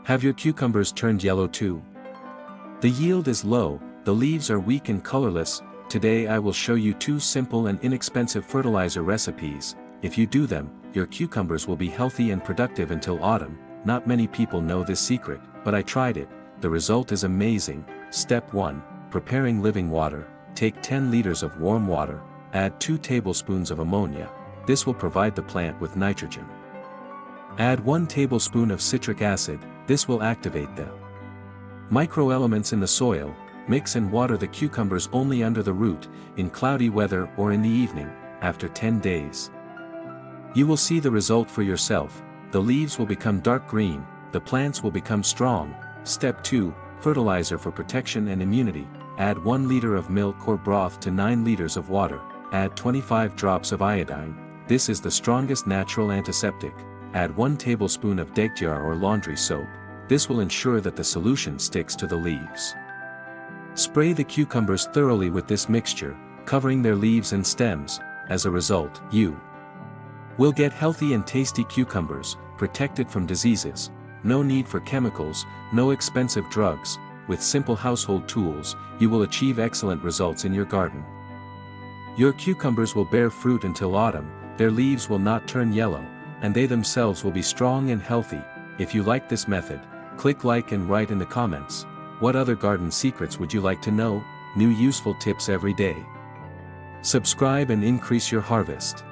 Have your cucumbers turned yellow too? The yield is low, the leaves are weak and colorless. Today I will show you 2 simple and inexpensive fertilizer recipes. If you do them, your cucumbers will be healthy and productive until autumn. Not many people know this secret, but I tried it. The result is amazing. Step 1. Preparing living water. Take 10 liters of warm water, add 2 tablespoons of ammonia. This will provide the plant with nitrogen. Add 1 tablespoon of citric acid, this will activate the microelements in the soil. Mix and water the cucumbers only under the root, in cloudy weather or in the evening, after 10 days. You will see the result for yourself. The leaves will become dark green, the plants will become strong. Step 2. Fertilizer for protection and immunity. Add 1 liter of milk or broth to 9 liters of water. Add 25 drops of iodine. This is the strongest natural antiseptic. Add 1 tablespoon of degtyar or laundry soap. This will ensure that the solution sticks to the leaves. Spray the cucumbers thoroughly with this mixture, covering their leaves and stems. As a result, you will get healthy and tasty cucumbers, protected from diseases. No need for chemicals, no expensive drugs. With simple household tools, you will achieve excellent results in your garden. Your cucumbers will bear fruit until autumn, their leaves will not turn yellow, and they themselves will be strong and healthy. If you like this method, click like and write in the comments. What other garden secrets would you like to know? New useful tips every day. Subscribe and increase your harvest.